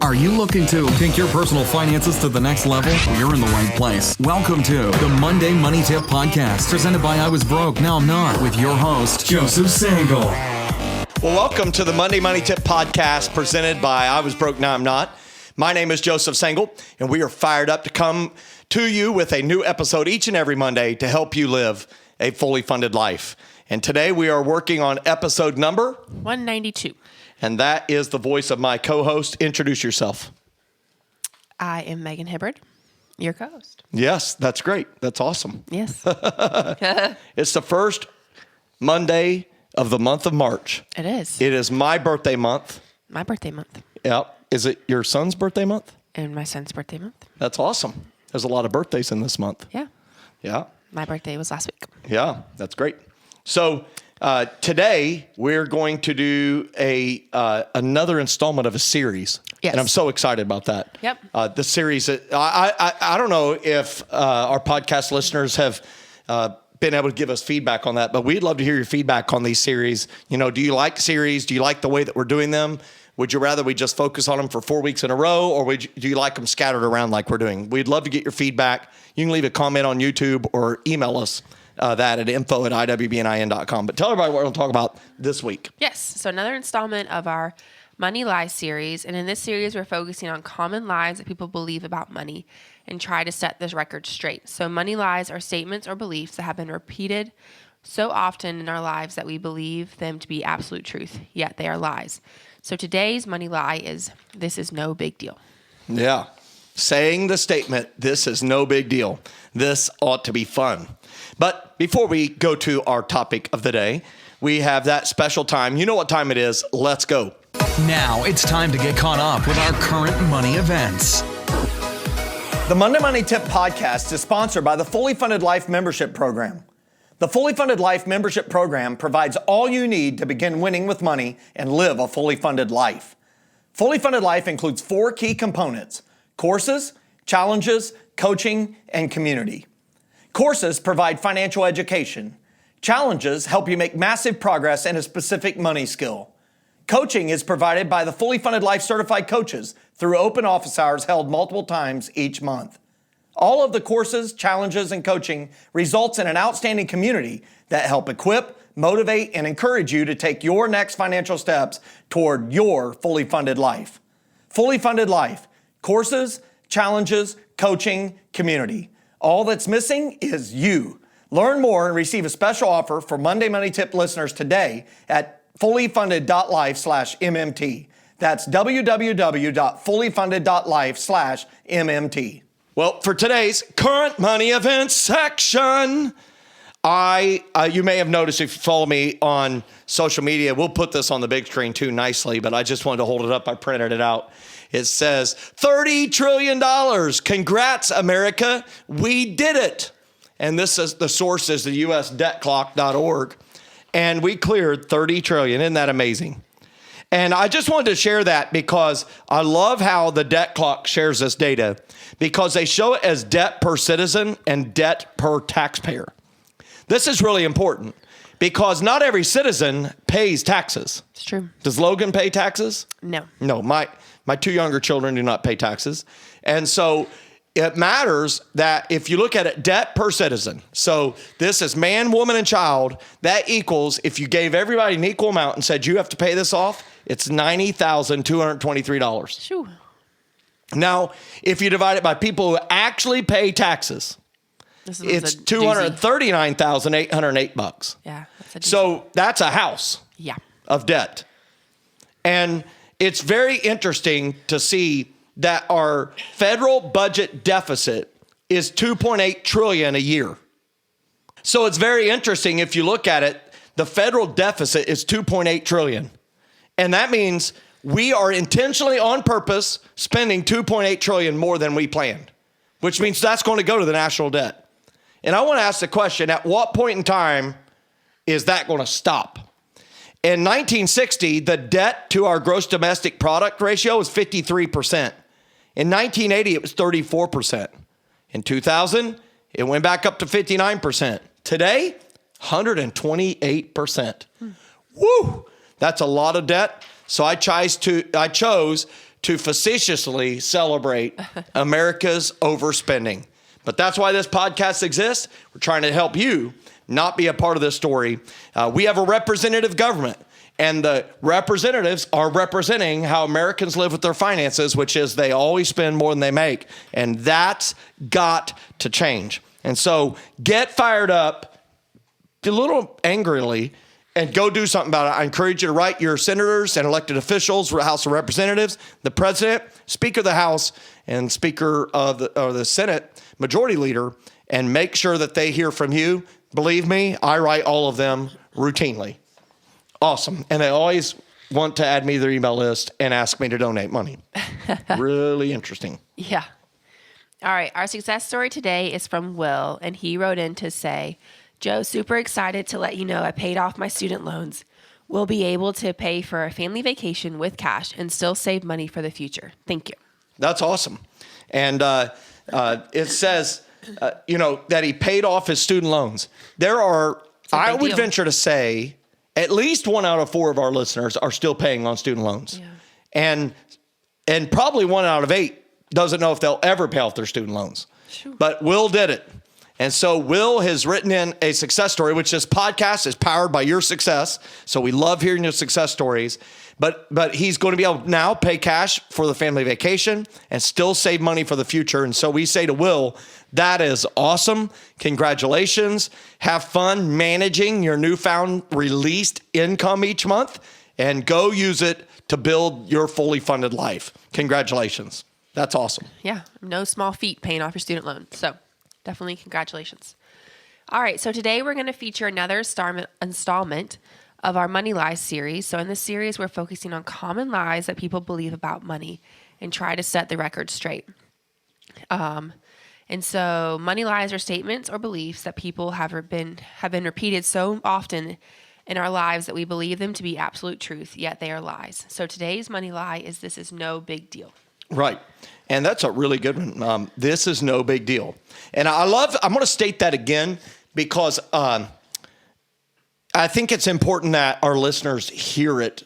Are you looking to take your personal finances to the next level? Well, you're in the right place. Welcome to the Monday Money Tip Podcast, presented by I Was Broke, Now I'm Not, with your host, Joseph Sangle. Well, welcome to the Monday Money Tip Podcast, presented by I Was Broke, Now I'm Not. My name is Joseph Sangle, and we are fired up to come to you with a new episode each and every Monday to help you live a fully funded life. And today we are working on episode number 192. And that is the voice of my co-host. Introduce yourself. I am Megan Hibbard, your co-host. Yes, that's great. That's awesome. Yes. It's the first Monday of the month of March. It is. It is my birthday month. My birthday month. Yep. Is it your son's birthday month? And my son's birthday month. That's awesome. There's a lot of birthdays in this month. Yeah. Yeah. My birthday was last week. Yeah, that's great. So today we're going to do another installment of a series. Yes. And I'm so excited about that. Yep. The series, I don't know if our podcast listeners have been able to give us feedback on that, but we'd love to hear your feedback on these series. You know, do you like series? Do you like the way that we're doing them? Would you rather we just focus on them for 4 weeks in a row, or do you like them scattered around like we're doing? We'd love to get your feedback. You can leave a comment on YouTube or email us that at info@iwbnin.com. But tell everybody what we're going to talk about this week. Yes. So another installment of our Money Lies series. And in this series, we're focusing on common lies that people believe about money and try to set this record straight. So money lies are statements or beliefs that have been repeated so often in our lives that we believe them to be absolute truth, yet they are lies. So today's money lie is, this is no big deal. Yeah. Saying the statement, this is no big deal. This ought to be fun. But before we go to our topic of the day, we have that special time. You know what time it is. Let's go. Now it's time to get caught up with our current money events. The Monday Money Tip Podcast is sponsored by the Fully Funded Life Membership Program. The Fully Funded Life Membership Program provides all you need to begin winning with money and live a fully funded life. Fully Funded Life includes 4 key components: courses, challenges, coaching, and community. Courses provide financial education. Challenges help you make massive progress in a specific money skill. Coaching is provided by the Fully Funded Life Certified Coaches through open office hours held multiple times each month. All of the courses, challenges, and coaching results in an outstanding community that help equip, motivate, and encourage you to take your next financial steps toward your fully funded life. Fully Funded Life. Courses, challenges, coaching, community. All that's missing is you. Learn more and receive a special offer for Monday Money Tip listeners today at fullyfunded.life/MMT. That's www.fullyfunded.life/MMT. Well, for today's current money events section, you may have noticed if you follow me on social media, we'll put this on the big screen too nicely, but I just wanted to hold it up. I printed it out. It says $30 trillion. Congrats, America. We did it. And this is the source is the usdebtclock.org. And we cleared $30 trillion. Isn't that amazing? And I just wanted to share that because I love how the debt clock shares this data, because they show it as debt per citizen and debt per taxpayer. This is really important because not every citizen pays taxes. It's true. Does Logan pay taxes? No. No, my 2 younger children do not pay taxes. And so it matters that if you look at it, debt per citizen. So this is man, woman, and child. That equals, if you gave everybody an equal amount and said you have to pay this off, it's $90,223. Shoo. Now, if you divide it by people who actually pay taxes, it's $239,808. Yeah. So that's a house of debt. And it's very interesting to see that our federal budget deficit is $2.8 trillion a year. So it's very interesting if you look at it, the federal deficit is $2.8 trillion. And that means we are intentionally on purpose spending $2.8 trillion more than we planned, which means that's going to go to the national debt. And I want to ask the question, at what point in time is that going to stop? In 1960, the debt to our gross domestic product ratio was 53%. In 1980, it was 34%. In 2000, it went back up to 59%. Today, 128%. Woo! That's a lot of debt. So I chose to facetiously celebrate America's overspending. But that's why this podcast exists. We're trying to help you not be a part of this story. We have a representative government, and the representatives are representing how Americans live with their finances, which is they always spend more than they make. And that's got to change. And so get fired up, a little angrily, and go do something about it. I encourage you to write your senators and elected officials, House of Representatives, the president, Speaker of the House, and Speaker of the Senate, Majority Leader, and make sure that they hear from you. Believe me, I write all of them routinely. Awesome. And they always want to add me to their email list and ask me to donate money. Really interesting. Yeah. All right. Our success story today is from Will, and he wrote in to say, Joe, super excited to let you know I paid off my student loans. We'll be able to pay for a family vacation with cash and still save money for the future. Thank you. That's awesome. And it says, that he paid off his student loans. There are, I would venture to say, at least 1 out of 4 of our listeners are still paying on student loans. Yeah. And probably 1 out of 8 doesn't know if they'll ever pay off their student loans. Sure. But Will did it. And so Will has written in a success story, which this podcast is powered by your success. So we love hearing your success stories. But he's going to be able to now pay cash for the family vacation and still save money for the future. And so we say to Will, that is awesome. Congratulations. Have fun managing your newfound released income each month and go use it to build your fully funded life. Congratulations. That's awesome. Yeah. No small feat paying off your student loan. So definitely congratulations. All right. So today we're going to feature another installment of our Money Lies series. So in this series, we're focusing on common lies that people believe about money and try to set the record straight. And so money lies are statements or beliefs that people have been repeated so often in our lives that we believe them to be absolute truth, yet they are lies. So today's money lie is this is no big deal. Right. And that's a really good one. This is no big deal. And I'm going to state that again because I think it's important that our listeners hear it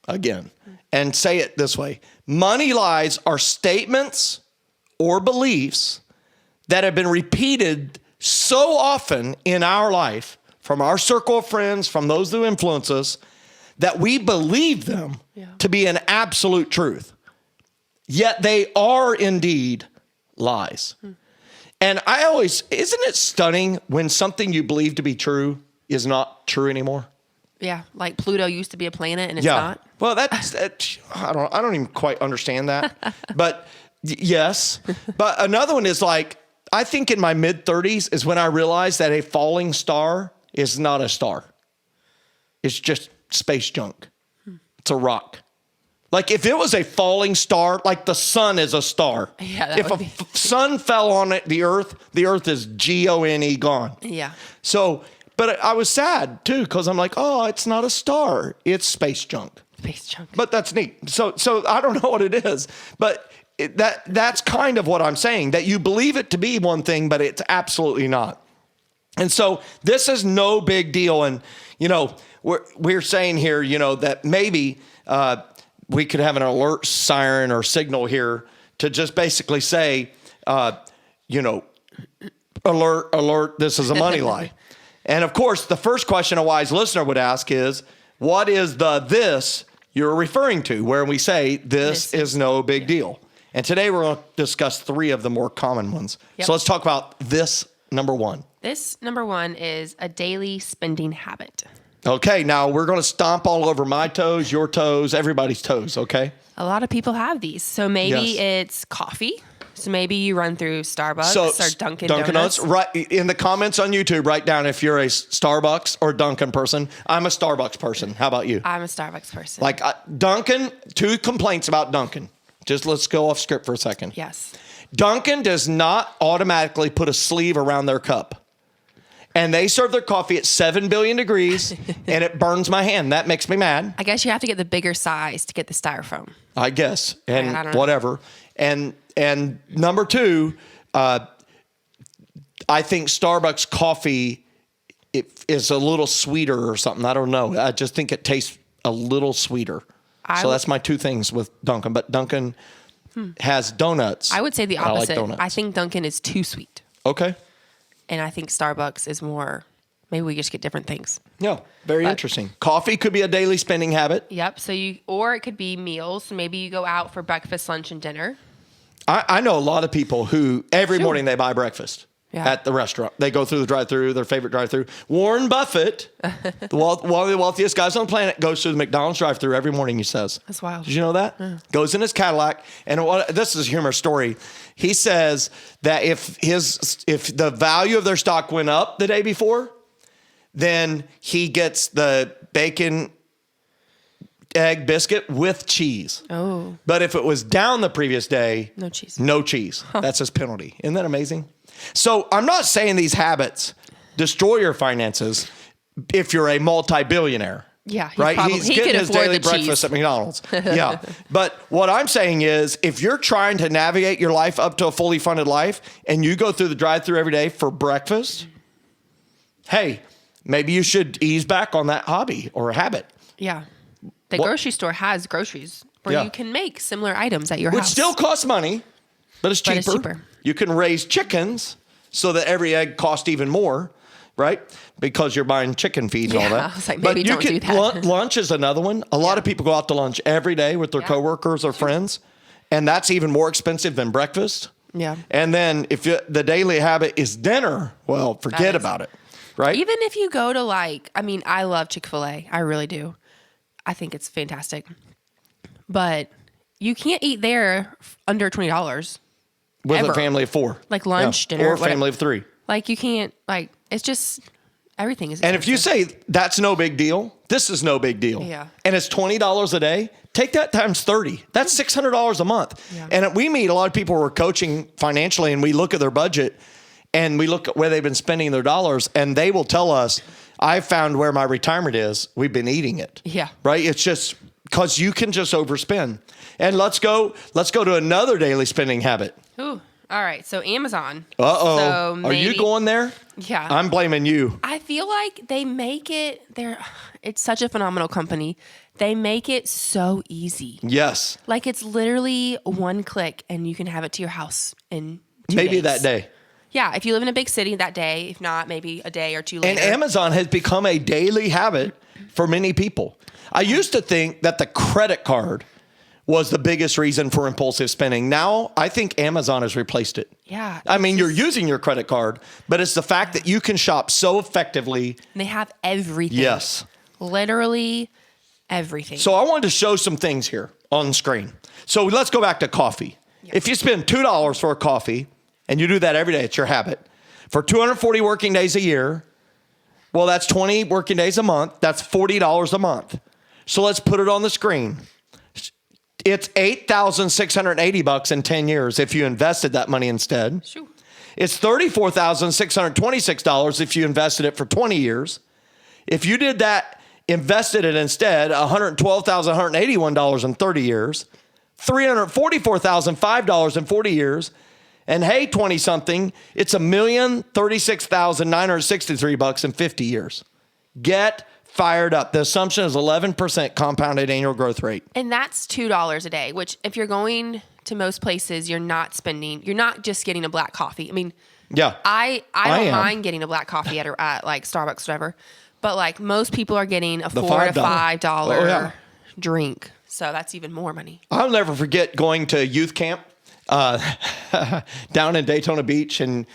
again and say it this way. Money lies are statements or beliefs that have been repeated so often in our life from our circle of friends, from those who influence us, that we believe them to be an absolute truth. Yet they are indeed lies. And isn't it stunning when something you believe to be true is not true anymore? Yeah, like Pluto used to be a planet and it's not. Well, I don't even quite understand that. But yes. But another one is like, I think in my mid-30s is when I realized that a falling star is not a star. It's just space junk. It's a rock. Like if it was a falling star, like the sun is a star. Yeah, if a sun fell on the earth is Gone, gone. Yeah. So, but I was sad too, because I'm like, oh, it's not a star. It's space junk. Space junk. But that's neat. So I don't know what it is, but that's kind of what I'm saying, that you believe it to be one thing, but it's absolutely not. And so this is no big deal. And, we're saying here, that maybe we could have an alert siren or signal here to just basically say, alert, this is a money lie. And of course, the first question a wise listener would ask is, what is this you're referring to, where we say this is no big deal? And today we're going to discuss 3 of the more common ones. Yep. So let's talk about this number 1. This number 1 is a daily spending habit. Okay, now we're going to stomp all over my toes, your toes, everybody's toes, okay? A lot of people have these. So maybe it's coffee. So maybe you run through Starbucks or Dunkin' Donuts. Right in the comments on YouTube, write down if you're a Starbucks or Dunkin' person. I'm a Starbucks person. How about you? I'm a Starbucks person. Like Dunkin', 2 complaints about Dunkin'. Just let's go off script for a second. Yes. Dunkin' does not automatically put a sleeve around their cup. And they serve their coffee at 7 billion degrees, and it burns my hand. That makes me mad. I guess you have to get the bigger size to get the styrofoam. I guess. And I don't know. Whatever. And number 2, I think Starbucks coffee is a little sweeter or something. I don't know. I just think it tastes a little sweeter. So that's my two things with Dunkin'. But Dunkin' has donuts. I would say the opposite. I like donuts. I think Dunkin' is too sweet. Okay. And I think Starbucks is more, maybe we just get different things. Yeah, very interesting. Coffee could be a daily spending habit. Yep. Or it could be meals. So maybe you go out for breakfast, lunch, and dinner. I know a lot of people who every morning they buy breakfast at the restaurant. They go through the drive-thru, their favorite drive-thru. Warren Buffett, one of the wealthiest guys on the planet, goes through the McDonald's drive-thru every morning, he says. That's wild. Did you know that? Yeah. Goes in his Cadillac. And this is a humorous story. He says that if the value of their stock went up the day before, then he gets the bacon egg biscuit with cheese. Oh. But if it was down the previous day, no cheese. No cheese. Huh. That's his penalty. Isn't that amazing? So I'm not saying these habits destroy your finances if you're a multi-billionaire. Yeah, right. He's getting his daily breakfast at McDonald's. Yeah. But what I'm saying is if you're trying to navigate your life up to a fully funded life and you go through the drive-thru every day for breakfast, hey, maybe you should ease back on that hobby or habit. Yeah. The grocery store has groceries where you can make similar items at your house. Which still costs money, but it's cheaper. You can raise chickens so that every egg costs even more, right? Because you're buying chicken feed and all that. I was like, maybe don't do that. Lunch is another one. A lot of people go out to lunch every day with their coworkers or friends, and that's even more expensive than breakfast. Yeah. And then if the daily habit is dinner, well, forget about it, right? Even if you go to I love Chick-fil-A. I really do. I think it's fantastic. But you can't eat there under $20. With ever. A family of 4. Like lunch, dinner. Or a family of 3. Like you can't, it's just, everything is expensive. expensive. And if you say that's no big deal, this is no big deal. Yeah. And it's $20 a day, take that times 30. That's $600 a month. Yeah. And we meet a lot of people who are coaching financially and we look at their budget and we look at where they've been spending their dollars and they will tell us, I found where my retirement is. We've been eating it. Yeah. Right? It's just because you can just overspend. And let's go to another daily spending habit. Ooh. All right. So Amazon. Uh-oh. So maybe, are you going there? Yeah. I'm blaming you. I feel like they make it's such a phenomenal company. They make it so easy. Yes. Like it's literally one click and you can have it to your house in 2 Maybe days. that day. Yeah, if you live in a big city that day, if not, maybe a day or two later. And Amazon has become a daily habit for many people. I used to think that the credit card was the biggest reason for impulsive spending. Now, I think Amazon has replaced it. Yeah. I mean, you're using your credit card, but it's the fact that you can shop so effectively. They have everything. Yes. Literally everything. So I wanted to show some things here on the screen. So let's go back to coffee. Yep. If you spend $2 for a coffee, and you do that every day, it's your habit. For 240 working days a year, well, that's 20 working days a month. That's $40 a month. So let's put it on the screen. It's $8,680 in 10 years if you invested that money instead. Sure. It's $34,626 if you invested it for 20 years. If you did that, invested it instead, $112,181 in 30 years, $344,005 in 40 years, and hey, 20-something, it's $1,036,963 in 50 years. Get fired up. The assumption is 11% compounded annual growth rate. And that's $2 a day, which if you're going to most places, you're not just getting a black coffee. I mean, yeah, I don't mind getting a black coffee at like Starbucks or whatever, but like most people are getting a $4 to $5 drink. So that's even more money. I'll never forget going to youth camp down in Daytona Beach, and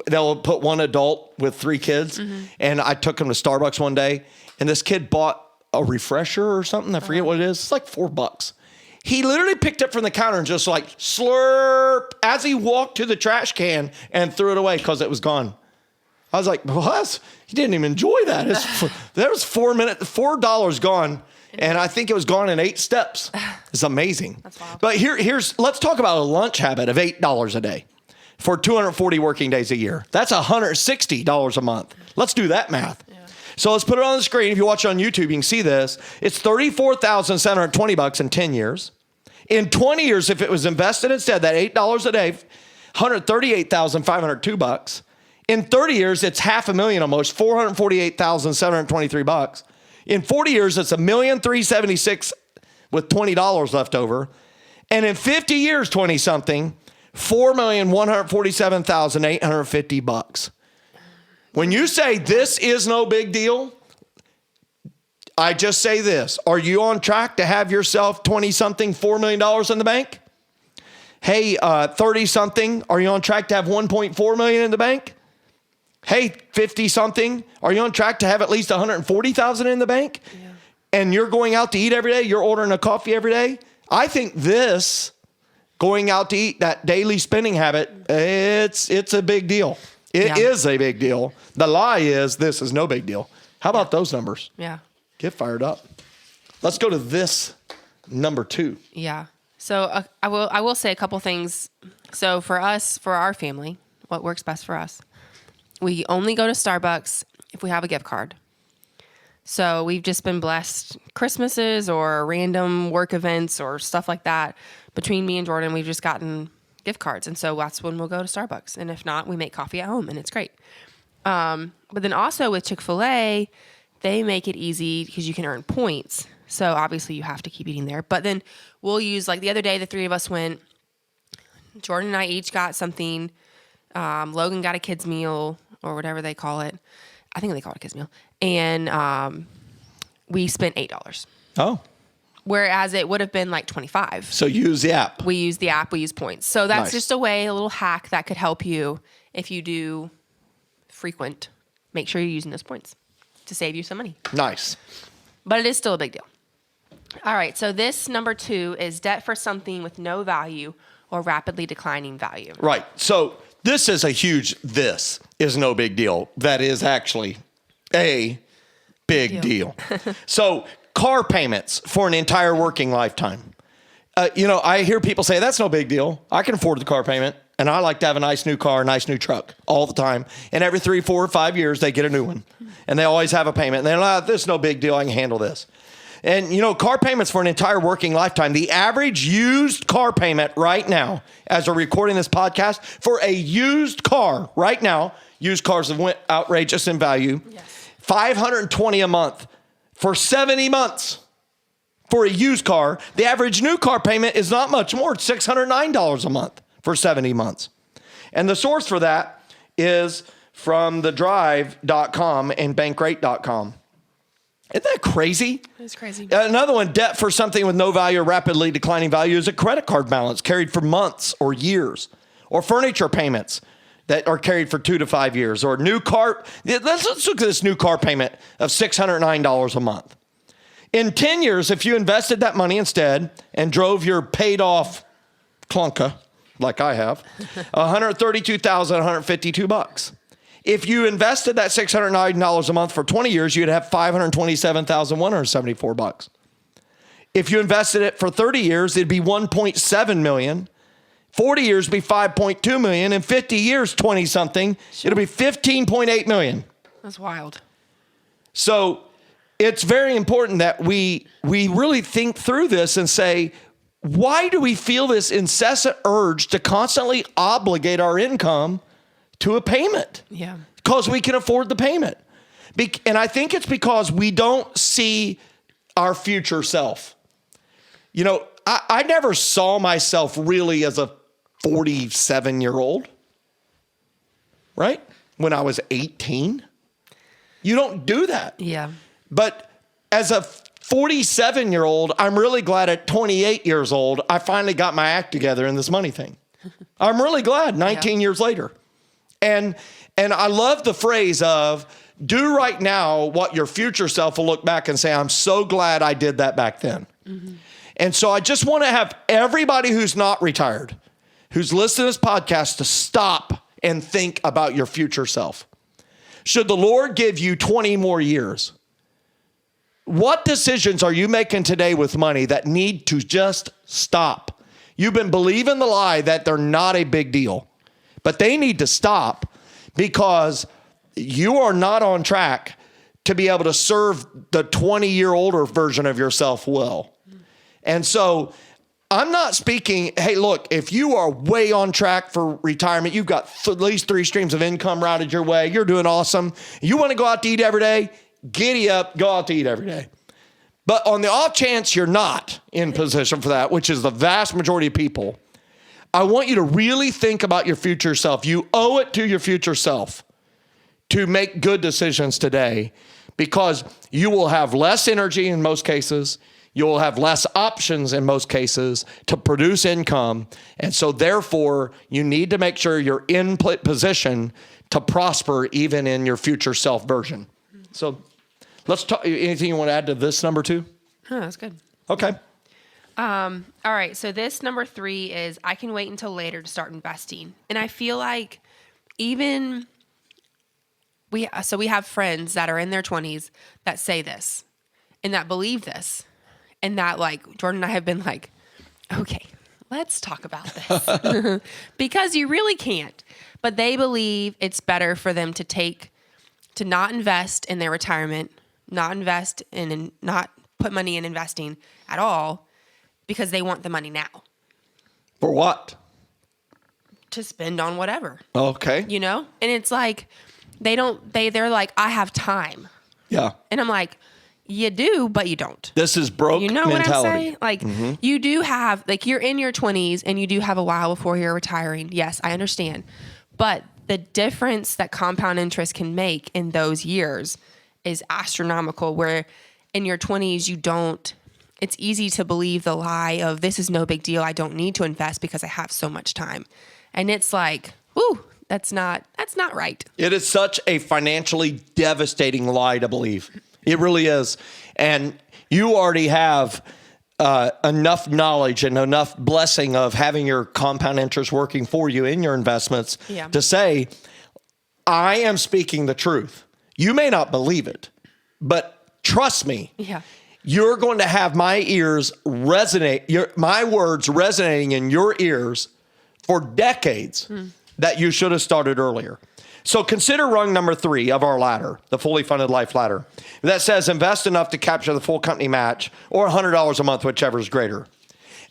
they'll put one adult with 3 kids. Mm-hmm. And I took them to Starbucks one day, and this kid bought a refresher or something. I forget what it is. It's like $4. He literally picked it from the counter and just like slurp as he walked to the trash can and threw it away because it was gone. I was like, what? He didn't even enjoy that. There was $4 gone. And I think it was gone in 8 steps. It's amazing. That's wild. But let's talk about a lunch habit of $8 a day for 240 working days a year. That's $160 a month. Let's do that math. Yeah. So let's put it on the screen. If you watch on YouTube, you can see this. It's $34,720 in 10 years. In 20 years, if it was invested instead, that $8 a day, $138,502. In 30 years, it's $500,000 almost, $448,723. In 40 years, it's $1,376,000 with $20 left over. And in 50 years, 20-something, $4,147,850. When you say this is no big deal, I just say this. Are you on track to have yourself 20-something, $4 million in the bank? Hey, 30-something, are you on track to have $1.4 million in the bank? Hey, 50-something, are you on track to have at least $140,000 in the bank? Yeah. And you're going out to eat every day, you're ordering a coffee every day? I think this, going out to eat, that daily spending habit, it's a big deal. It is a big deal. The lie is this is no big deal. How about those numbers? Yeah. Get fired up. Let's go to this number 2. Yeah. So I will say a couple things. So for us, for our family, what works best for us, we only go to Starbucks if we have a gift card. So we've just been blessed Christmases or random work events or stuff like that. Between me and Jordan, we've just gotten gift cards. And so that's when we'll go to Starbucks. And if not, we make coffee at home and it's great. But then also with Chick-fil-A, they make it easy because you can earn points. So obviously you have to keep eating there. But then we'll use, like the other day, the 3 of us went, Jordan and I each got something. Logan got a kid's meal or whatever they call it. I think they call it a kid's meal. And we spent $8. Oh. Whereas it would have been like $25. So use the app. We use the app. We use points. So that's Nice. just a way, a little hack that could help you if you do frequent. Make sure you're using those points to save you some money. Nice. But it is still a big deal. All right. So this number 2 is debt for something with no value or rapidly declining value. Right. So this is this is no big deal. That is actually a big deal. So car payments for an entire working lifetime. I hear people say that's no big deal. I can afford the car payment. And I like to have a nice new car, a nice new truck all the time. And every 3, 4, 5 years, they get a new one. And they always have a payment. And they're like, this is no big deal. I can handle this. And, car payments for an entire working lifetime, the average used car payment right now, as we're recording this podcast, for a used car right now, used cars have went outrageous in value, yes. $520 a month for 70 months. For a used car, the average new car payment is not much more. It's $609 a month for 70 months. And the source for that is from thedrive.com and bankrate.com. Isn't that crazy? It's crazy. Another one, debt for something with no value or rapidly declining value is a credit card balance carried for months or years, or furniture payments that are carried for 2 to 5 years, or new car. Let's look at this new car payment of $609 a month. In 10 years, if you invested that money instead and drove your paid off clunker, like I have, $132,152. If you invested that $609 a month for 20 years, you'd have $527,174. If you invested it for 30 years, it'd be $1.7 million. 40 years would be $5.2 million. In 50 years, 20-something, it'll be $15.8 million. That's wild. So it's very important that we really think through this and say, why do we feel this incessant urge to constantly obligate our income to a payment? Yeah. Because we can afford the payment. And I think it's because we don't see our future self. I never saw myself really as a 47-year-old, right? When I was 18. You don't do that. Yeah. But as a 47-year-old, I'm really glad at 28 years old, I finally got my act together in this money thing. I'm really glad 19 years later. And I love the phrase of do right now what your future self will look back and say, I'm so glad I did that back then. Mm-hmm. And so I just want to have everybody who's not retired, who's listening to this podcast, to stop and think about your future self. Should the Lord give you 20 more years, what decisions are you making today with money that need to just stop? You've been believing the lie that they're not a big deal, but they need to stop because you are not on track to be able to serve the 20-year-older version of yourself well. And so I'm not speaking, hey, look, if you are way on track for retirement, you've got at least 3 streams of income routed your way, you're doing awesome. You want to go out to eat every day? Giddy up, go out to eat every day. But on the off chance you're not in position for that, which is the vast majority of people, I want you to really think about your future self. You owe it to your future self to make good decisions today, because you will have less energy in most cases. You will have less options in most cases to produce income. And so therefore, you need to make sure you're in position to prosper even in your future self version. So let's talk. Anything you want to add to this number 2? Oh, that's good. Okay. All right. So this number 3 is I can wait until later to start investing. And I feel like even we have friends that are in their 20s that say this and that believe this. And that, like, Jordan and I have been like, okay, let's talk about this. Because you really can't. But they believe it's better for them to not invest in their retirement, not invest in and not put money in investing at all, because they want the money now. For what? To spend on whatever. Okay. You know? And it's like, they're like, I have time. Yeah. And I'm like, you do, but you don't. This is broke mentality. You know what I'm saying? Like, you do have, like, you're in your 20s and you do have a while before you're retiring. Yes, I understand. But the difference that compound interest can make in those years is astronomical, where in your 20s, it's easy to believe the lie of this is no big deal. I don't need to invest because I have so much time. And it's like, whoo, that's not right. It is such a financially devastating lie to believe. It really is. And you already have enough knowledge and enough blessing of having your compound interest working for you in your investments to say, I am speaking the truth. You may not believe it, but trust me, you're going to have my ears resonate, my words resonating in your ears for decades that you should have started earlier. So consider rung number 3 of our ladder, the fully funded life ladder, that says invest enough to capture the full company match or $100 a month, whichever is greater.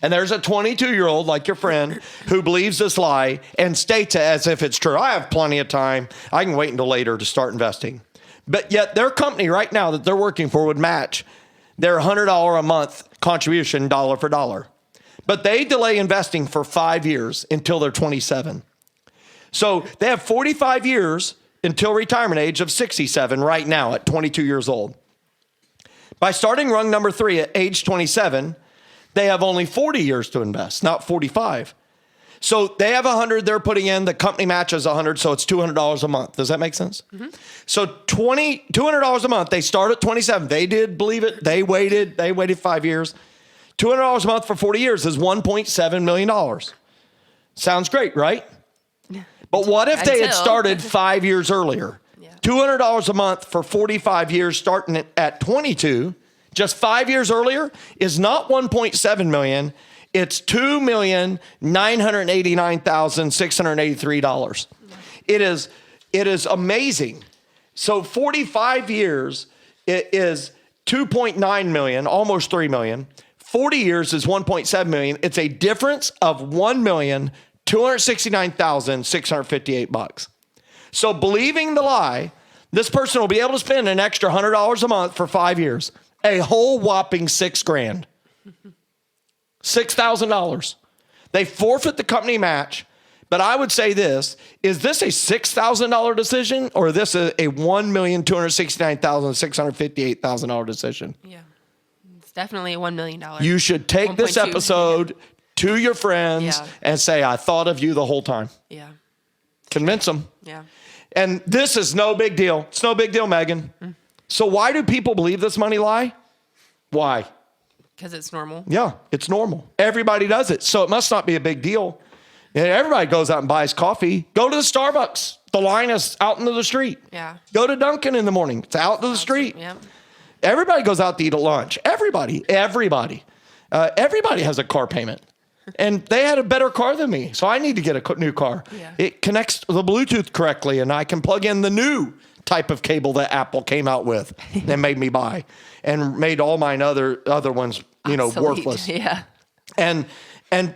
And there's a 22-year-old like your friend who believes this lie and states it as if it's true. I have plenty of time. I can wait until later to start investing. But yet their company right now that they're working for would match their $100 a month contribution dollar for dollar. But they delay investing for 5 years until they're 27. So they have 45 years until retirement age of 67 right now at 22 years old. By starting rung number 3 at age 27, they have only 40 years to invest, not 45. So they have 100 they're putting in. The company matches 100, so it's $200 a month. Does that make sense? Mm-hmm. So $200 a month. They start at 27. They did believe it. They waited 5 years. $200 a month for 40 years is $1.7 million. Sounds great, right? But what if they had started 5 years earlier? $200 a month for 45 years starting at 22, just 5 years earlier, is not $1.7 million. It's $2,989,683. It is amazing. So 45 years it is $2.9 million, almost $3 million. 40 years is $1.7 million. It's a difference of $1,269,658. So believing the lie, this person will be able to spend an extra $100 a month for 5 years, a whole whopping $6,000, $6,000. They forfeit the company match. But I would say this, is this a $6,000 decision or is this a $1,269,658,000 decision? Yeah. It's definitely a $1 million. You should take this episode to your friends and say, I thought of you the whole time. Yeah. Convince them. Yeah. And this is no big deal. It's no big deal, Megan. So why do people believe this money lie? Why? Because it's normal. Yeah, it's normal. Everybody does it. So it must not be a big deal. And everybody goes out and buys coffee. Go to the Starbucks. The line is out into the street. Yeah. Go to Dunkin' in the morning. It's out to the street. Yeah. Everybody goes out to eat at lunch. Everybody. Everybody has a car payment. And they had a better car than me. So I need to get a new car. Yeah. It connects the Bluetooth correctly, and I can plug in the new type of cable that Apple came out with and made me buy and made all mine other ones, worthless. Yeah. And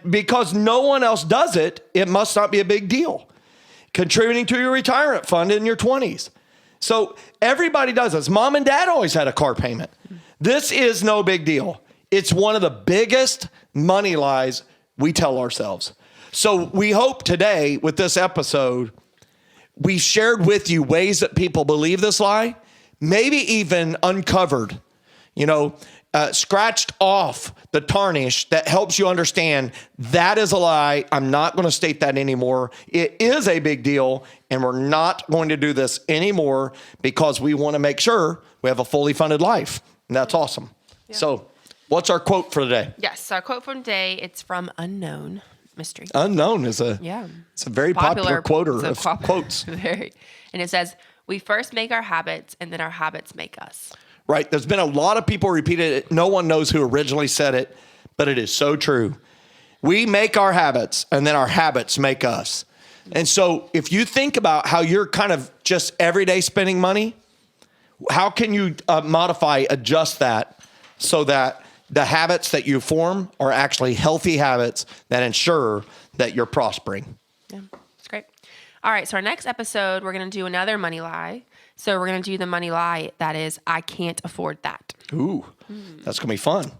because no one else does it, it must not be a big deal. Contributing to your retirement fund in your 20s. So everybody does this. Mom and dad always had a car payment. This is no big deal. It's one of the biggest money lies we tell ourselves. So we hope today with this episode, we shared with you ways that people believe this lie, maybe even uncovered, scratched off the tarnish that helps you understand that is a lie. I'm not going to state that anymore. It is a big deal, and we're not going to do this anymore because we want to make sure we have a fully funded life. And that's awesome. Yeah. So what's our quote for today? Yes, our quote from today, it's from Unknown Mystery. Unknown is it's a very popular quoter of quotes. Very. And it says, we first make our habits and then our habits make us. Right. There's been a lot of people repeated it. No one knows who originally said it, but it is so true. We make our habits and then our habits make us. And so if you think about how you're kind of just everyday spending money, how can you adjust that so that the habits that you form are actually healthy habits that ensure that you're prospering? Yeah, it's great. All right, so our next episode, we're going to do another money lie. So we're going to do the money lie that is, I can't afford that. Ooh, that's going to be fun.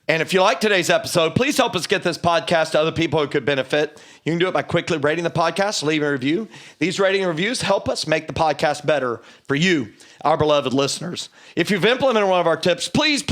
And if you like today's episode, please help us get this podcast to other people who could benefit. You can do it by quickly rating the podcast, leaving a review. These rating and reviews help us make the podcast better for you, our beloved listeners. If you've implemented one of our tips, please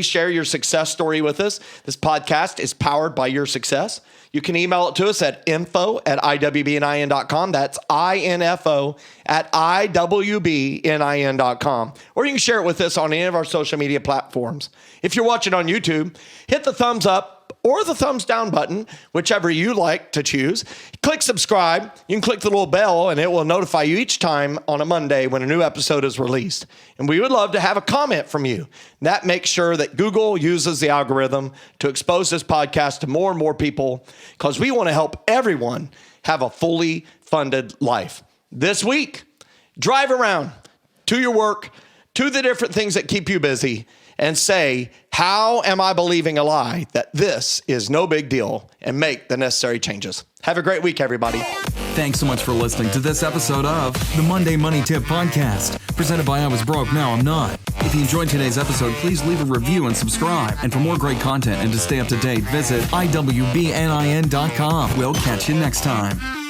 share your success story with us. This podcast is powered by your success. You can email it to us at info@iwbnin.com. That's info@iwbnin.com. Or you can share it with us on any of our social media platforms. If you're watching on YouTube, hit the thumbs up or the thumbs down button, whichever you like to choose. Click subscribe. You can click the little bell and it will notify you each time on a Monday when a new episode is released. And we would love to have a comment from you. That makes sure that Google uses the algorithm to expose this podcast to more and more people because we want to help everyone have a fully funded life. This week, drive around to your work, to the different things that keep you busy, and say, how am I believing a lie that this is no big deal, and make the necessary changes. Have a great week, everybody. Thanks so much for listening to this episode of the Monday Money Tip Podcast, presented by I Was Broke, Now I'm Not. If you enjoyed today's episode, please leave a review and subscribe. And for more great content and to stay up to date, visit iwbnin.com. We'll catch you next time.